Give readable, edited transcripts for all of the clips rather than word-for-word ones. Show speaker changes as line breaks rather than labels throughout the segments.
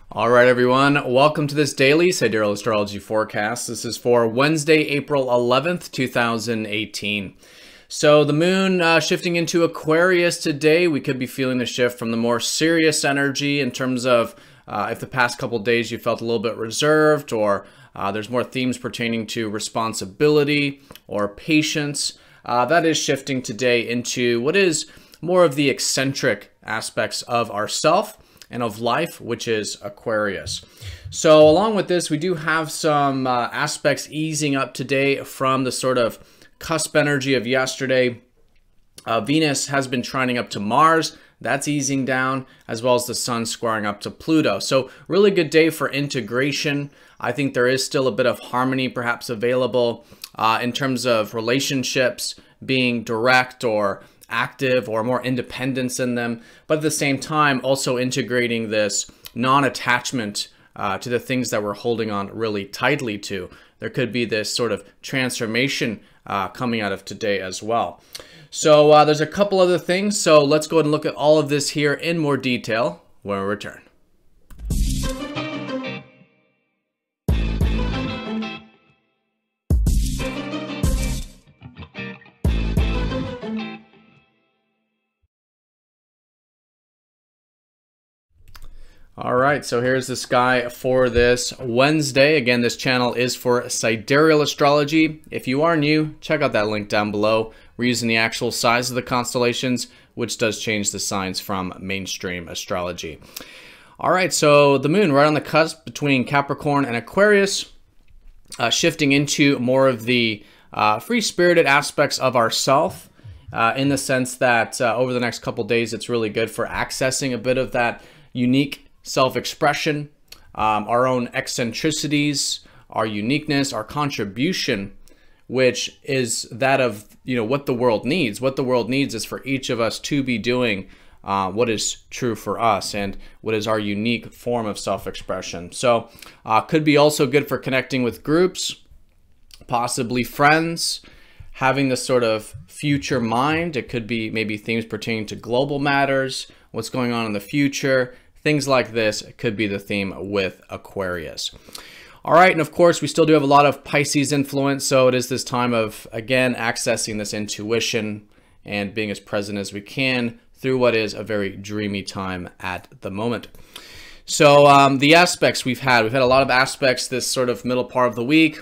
All right, everyone. Welcome to this daily Sidereal Astrology forecast. This is for Wednesday, April 11th, 2018. So the moon shifting into Aquarius today. We could be feeling a shift from the more serious energy in terms of if the past couple days you felt a little bit reserved, or there's more themes pertaining to responsibility or patience. That is shifting today into what is more of the eccentric aspects of ourself and of life, which is Aquarius. So along with this, we do have some aspects easing up today from the sort of cusp energy of yesterday. Venus has been trining up to Mars. That's easing down, as well as the sun squaring up to Pluto. So really good day for integration. I think there is still a bit of harmony perhaps available in terms of relationships being direct or active or more independence in them, but at the same time also integrating this non-attachment to the things that we're holding on really tightly to. There could be this sort of transformation coming out of today as well. So there's a couple other things, so let's go ahead and look at all of this here in more detail when we return. All right, so here's the sky for this Wednesday. Again, this channel is for Sidereal Astrology. If you are new, check out that link down below. We're using the actual size of the constellations, which does change the signs from mainstream astrology. All right, so the moon right on the cusp between Capricorn and Aquarius, shifting into more of the free-spirited aspects of ourself, in the sense that over the next couple days, it's really good for accessing a bit of that unique self-expression, our own eccentricities, our uniqueness, our contribution, which is that of, what the world needs. What the world needs is for each of us to be doing what is true for us and what is our unique form of self-expression. So could be also good for connecting with groups, possibly friends, having this sort of future mind. It could be maybe themes pertaining to global matters, what's going on in the future. Things like this could be the theme with Aquarius. All right, and of course, we still do have a lot of Pisces influence, so it is this time of, again, accessing this intuition and being as present as we can through what is a very dreamy time at the moment. So the aspects we've had a lot of aspects this sort of middle part of the week,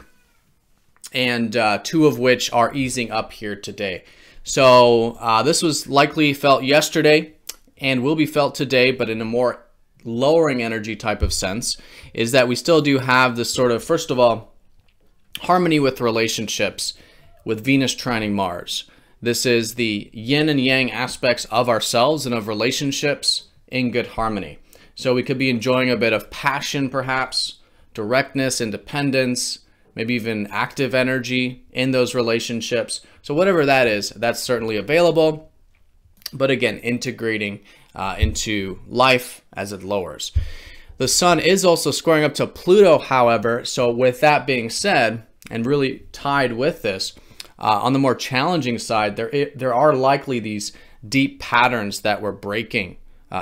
and two of which are easing up here today. So this was likely felt yesterday and will be felt today, but in a more lowering energy type of sense, is that we still do have this sort of, first of all, harmony with relationships with Venus trining Mars. This is the yin and yang aspects of ourselves and of relationships in good harmony. So we could be enjoying a bit of passion, perhaps, directness, independence, maybe even active energy in those relationships. So whatever that is, that's certainly available. But again, integrating into life as it lowers. The sun is also squaring up to Pluto, however. So with that being said, and really tied with this, on the more challenging side, there are likely these deep patterns that we're breaking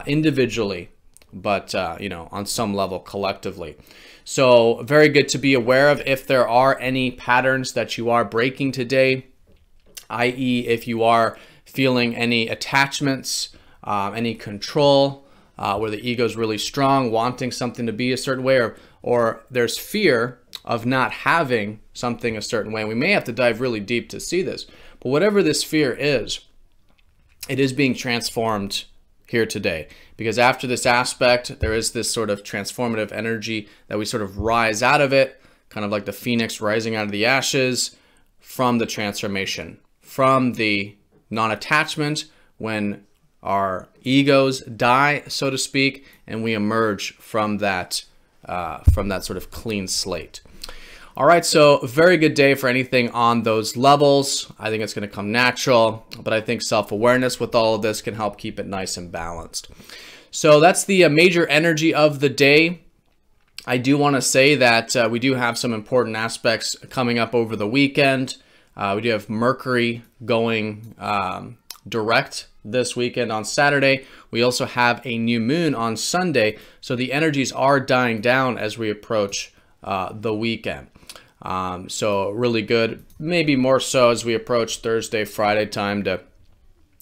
individually, but on some level collectively. So very good to be aware of if there are any patterns that you are breaking today, i.e. if you are feeling any attachments, any control, where the ego is really strong, wanting something to be a certain way, or there's fear of not having something a certain way. And we may have to dive really deep to see this. But whatever this fear is, it is being transformed here today. Because after this aspect, there is this sort of transformative energy that we sort of rise out of it, kind of like the phoenix rising out of the ashes, from the transformation, from the non-attachment, when our egos die, so to speak, and we emerge from that sort of clean slate. All right, so very good day for anything on those levels. I think it's going to come natural, but I think self-awareness with all of this can help keep it nice and balanced. So that's the major energy of the day. I do want to say that we do have some important aspects coming up over the weekend. We do have Mercury going direct this weekend on Saturday. We also have a new moon on Sunday, so the energies are dying down as we approach the weekend. So really good, maybe more so as we approach Thursday, Friday time to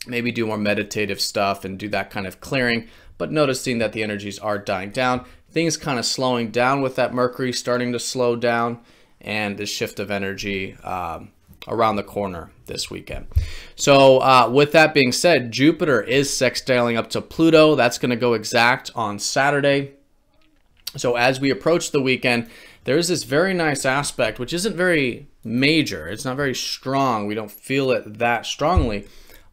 maybe do more meditative stuff and do that kind of clearing, but noticing that the energies are dying down, things kind of slowing down with that Mercury starting to slow down and the shift of energy around the corner this weekend. So with that being said, Jupiter is sextiling up to Pluto. That's going to go exact on Saturday. So as we approach the weekend, there's this very nice aspect, which isn't very major. It's not very strong. We don't feel it that strongly,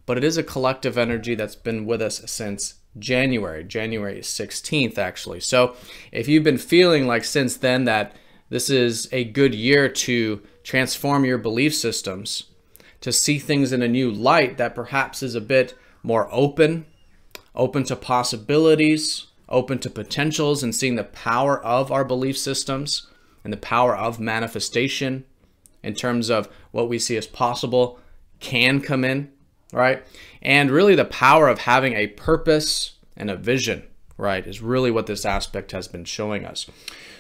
but it is a collective energy that's been with us since January 16th, actually. So if you've been feeling like since then that this is a good year to transform your belief systems, to see things in a new light that perhaps is a bit more open to possibilities, open to potentials, and seeing the power of our belief systems and the power of manifestation in terms of what we see as possible can come in, right? And really the power of having a purpose and a vision, right, is really what this aspect has been showing us.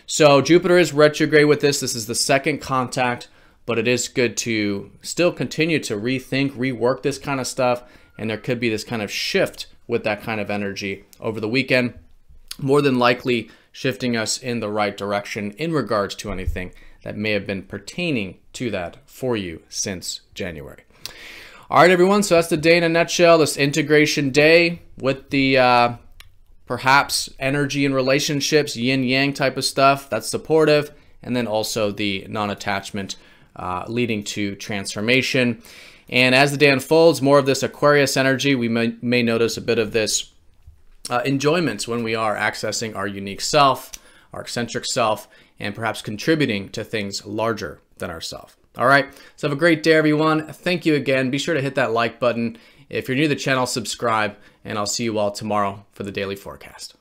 So Jupiter is retrograde with this. This is the second contact, but it is good to still continue to rethink, rework this kind of stuff, and there could be this kind of shift with that kind of energy over the weekend, more than likely shifting us in the right direction in regards to anything that may have been pertaining to that for you since January. All right, everyone, so that's the day in a nutshell, this integration day with the perhaps energy and relationships, yin-yang type of stuff, that's supportive, and then also the non-attachment leading to transformation. And as the day unfolds, more of this Aquarius energy, we may notice a bit of this enjoyment when we are accessing our unique self, our eccentric self, and perhaps contributing to things larger than ourselves. All right, so have a great day, everyone. Thank you again. Be sure to hit that like button. If you're new to the channel, subscribe, and I'll see you all tomorrow for the daily forecast.